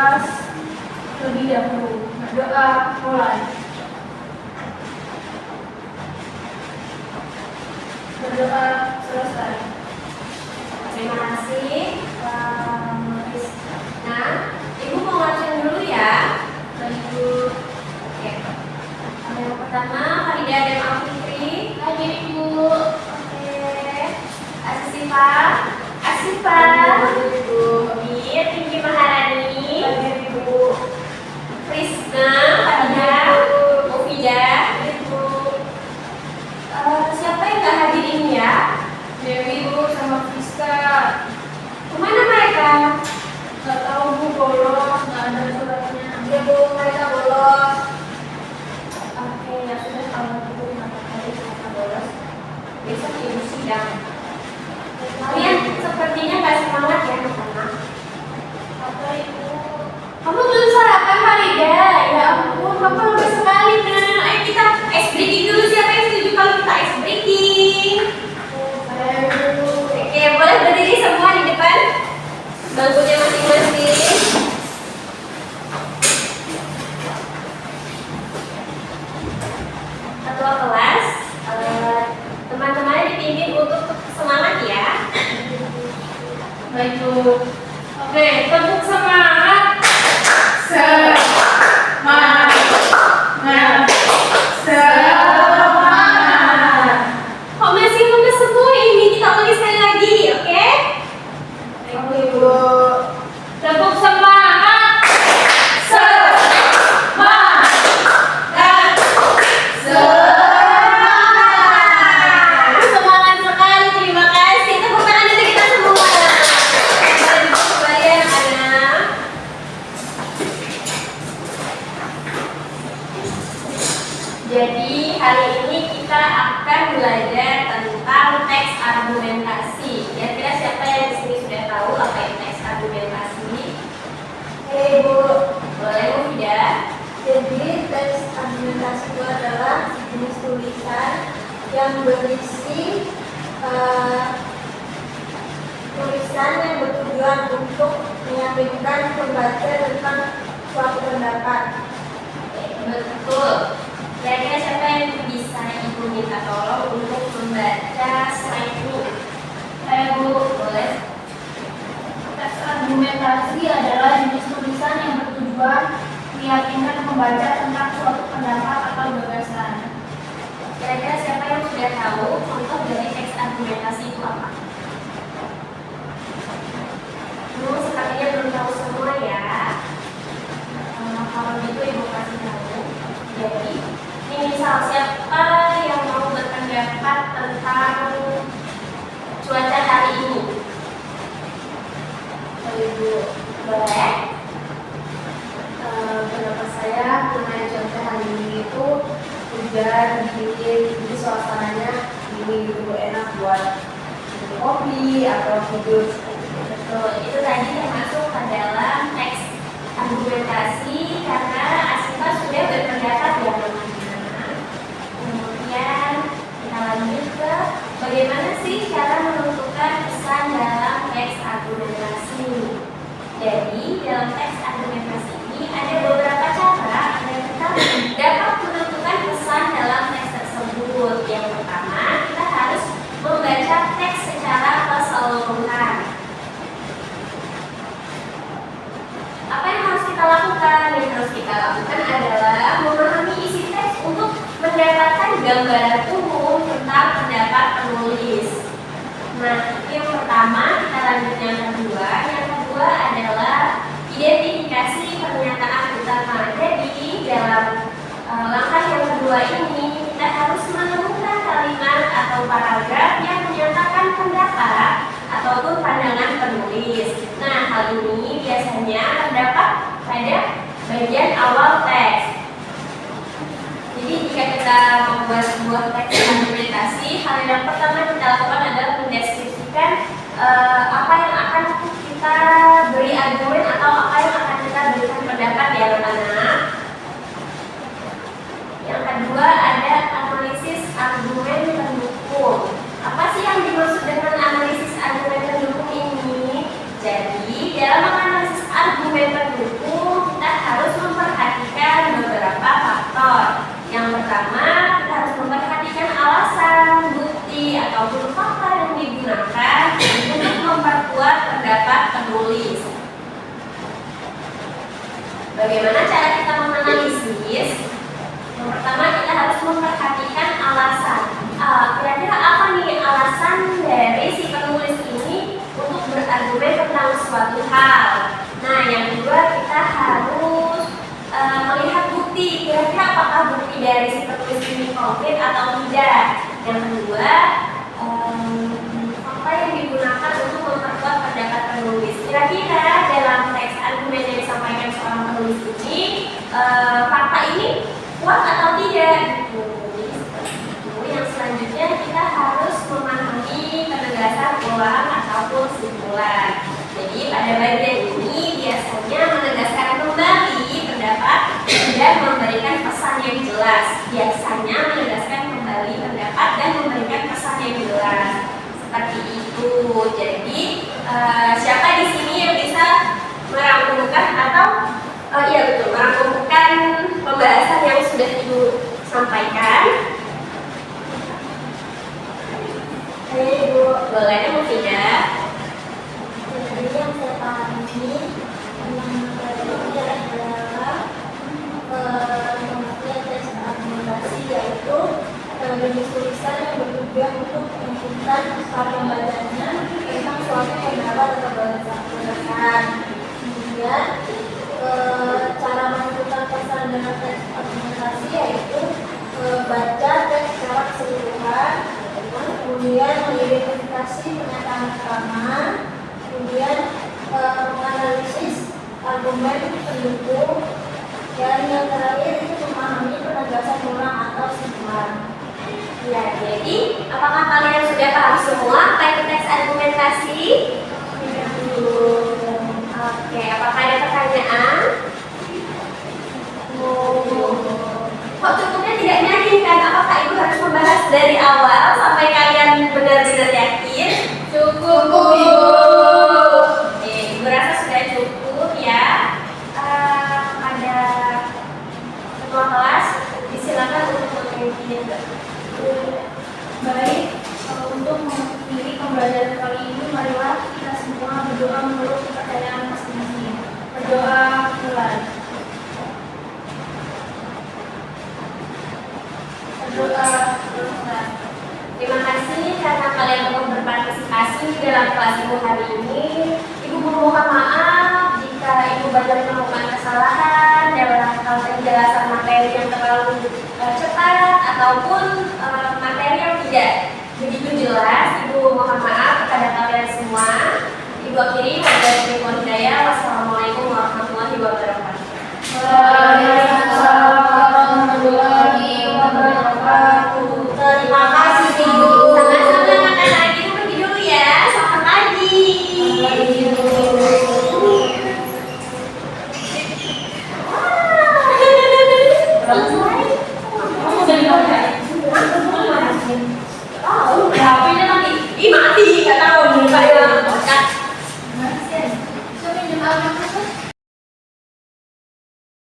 kelas terlebih dahulu. Berdoa mulai. Berdoa selesai. Terima kasih, Miss. Nah, Ibu mau ngelakuin dulu ya. Ibu. Oke. Yang pertama, Farida dan Alfikri. Hadir Ibu. Oke. Asifa. Asifa. Ibu. Mir, Tinggi Maharani. Hadir Ibu. Krisna, Farida, Mufida. Ibu. Siapa yang nggak hadir ini ya? Dewi Bu sama Friska. Kemana mereka? Nggak tahu Bu, bolos, nggak ada suratnya. Ya Bu, mereka bolos. Oke, ya sudah kalau gitu kenapa tadi mereka bolos? Besok Ibu sidang. Kalian sepertinya nggak semangat ya anak-anak. Apa Ibu? Kamu belum sarapan Farida? Ya ampun, Bapak lama sekali nah. Ayo kita ice breaking dulu. Siapa yang setuju kalau kita ice breaking? Oke, boleh berdiri semua di depan bangkunya masing-masing. Ketua kelas, teman-temannya dipimpin untuk semangat ya. Baik Bu. Oke, tepuk semangat. Semangat. Semangat. Kok masih lemes semua ini? Kita ulangi sekali lagi, oke? Oke Bu. Tepuk semangat. Semangat. Semangat. Semangat sekali, terima kasih. Tepuk tangan untuk kita semua. Kita duduk kembali anak-anak. Jadi hari ini kita akan belajar tentang teks argumentasi. Kira-kira siapa yang di sini sudah tahu apa itu teks argumentasi? Bu. Boleh Mufida? Jadi teks argumentasi itu adalah jenis tulisan yang berisi tulisan yang bertujuan untuk meyakinkan pembaca tentang suatu pendapat. Betul. Kira-kira siapa yang bisa Ibu minta tolong untuk membaca slide ini? Saya Bu. Boleh? Teks argumentasi adalah jenis tulisan yang bertujuan meyakinkan pembaca tentang suatu pendapat atau gagasan. Kira-kira siapa yang sudah tahu contoh dari teks argumentasi itu apa? Sepertinya belum tahu semua ya. Kalau gitu Ibu kasih tahu. Jadi, ini misal siapa yang mau berpendapat tentang cuaca hari ini? Ibu. Boleh? Pendapat saya mengenai cuaca hari ini itu hujan, dingin, jadi suasananya dingin gitu, enak buat minum kopi atau tidur. Betul, itu tadi termasuk ke dalam teks argumentasi karena Asifa sudah berpendapat ya teman-teman. Kemudian kita lanjut ke bagaimana sih cara menentukan pesan dalam teks argumentasi. Jadi dalam teks argumentasi ini ada beberapa cara agar kita dapat menentukan pesan dalam teks tersebut. Yang pertama, kita harus membaca teks secara keseluruhan. Apa yang harus kita lakukan? Yang harus kita lakukan adalah memahami isi teks untuk mendapatkan gambaran umum tentang pendapat penulis. Nah, yang pertama, kita lanjut yang kedua. Yang kedua adalah identifikasi pernyataan utama. Jadi, dalam langkah yang kedua ini, kita harus menemukan kalimat atau paragraf yang menyatakan pendapat ataupun pandangan penulis. Nah, hal ini biasanya terdapat pada bagian awal teks. Jadi jika kita membuat sebuah teks argumentasi, hal yang pertama kita lakukan adalah mendeskripsikan apa yang akan kita beri argumen atau apa yang akan kita berikan pendapat ya anak-anak. Yang kedua ada analisis argumen pendukung. Apa sih yang dimaksud dengan analisis argumen pendukung ini? Jadi dalam menganalisis argumen pendukung Bagaimana cara kita menganalisis? Yang pertama kita harus memperhatikan alasan. Kira-kira apa nih alasan dari si penulis ini untuk berargumen tentang suatu hal. Nah, yang kedua kita harus melihat bukti. Kira-kira apakah bukti dari si penulis ini konkret atau tidak. Yang kedua, apa yang digunakan untuk memperkuat pendapat penulis. Kira-kira dalam teks argumen yang disampaikan seorang penulis ini, fakta ini kuat atau tidak gitu. Jadi seperti itu. Yang selanjutnya kita harus memahami penegasan ulang ataupun simpulan. Jadi pada bagian ini biasanya menegaskan kembali pendapat dan memberikan pesan yang jelas. Biasanya menegaskan kembali pendapat dan memberikan pesan yang jelas. Seperti itu. Jadi siapa di sini yang bisa merangkumkan atau iya betul, merangkumkan pembahasan yang sudah Ibu sampaikan? Ayo Ibu, boleh Mufidah. Jadi yang saya pahami tentang materi ini adalah pengertian teks argumentasi, yaitu jenis tulisan yang bertujuan untuk menunjukkan para pembacanya tentang suatu pendapat atau berdasarkan. Kemudian cara menentukan pesan dengan teks argumentasi yaitu baca teks secara keseluruhan, kemudian mengidentifikasi pernyataan utama, kemudian menganalisis argumen pendukung, dan yang terakhir itu memahami penegasan ulang atau simpulan. Ya, jadi apakah kalian sudah paham semua apa itu teks argumentasi? Oke, apakah ada pertanyaan? Kok cukupnya tidak meyakinkan? Apakah Ibu harus membahas dari awal sampai kalian benar-benar yakin? Cukup, Bu. Oke, Ibu rasa sudah cukup ya. Ada ketua kelas, disilakan untuk memimpin. Baik, untuk mengakhiri pembelajaran kali ini, marilah kita semua berdoa menurut kepercayaan masing-masing. Berdoa mulai. Berdoa mulai. Terima kasih karena kalian telah berpartisipasi dalam kelas Ibu hari ini. Ibu mohon maaf jika Ibu banyak menemukan kesalahan dalam hal penjelasan materi yang terlalu cepat ataupun materi yang tidak begitu jelas. Ibu mohon maaf kepada kalian semua. Ibu akhiri wabillahi taufiq wal hidayah.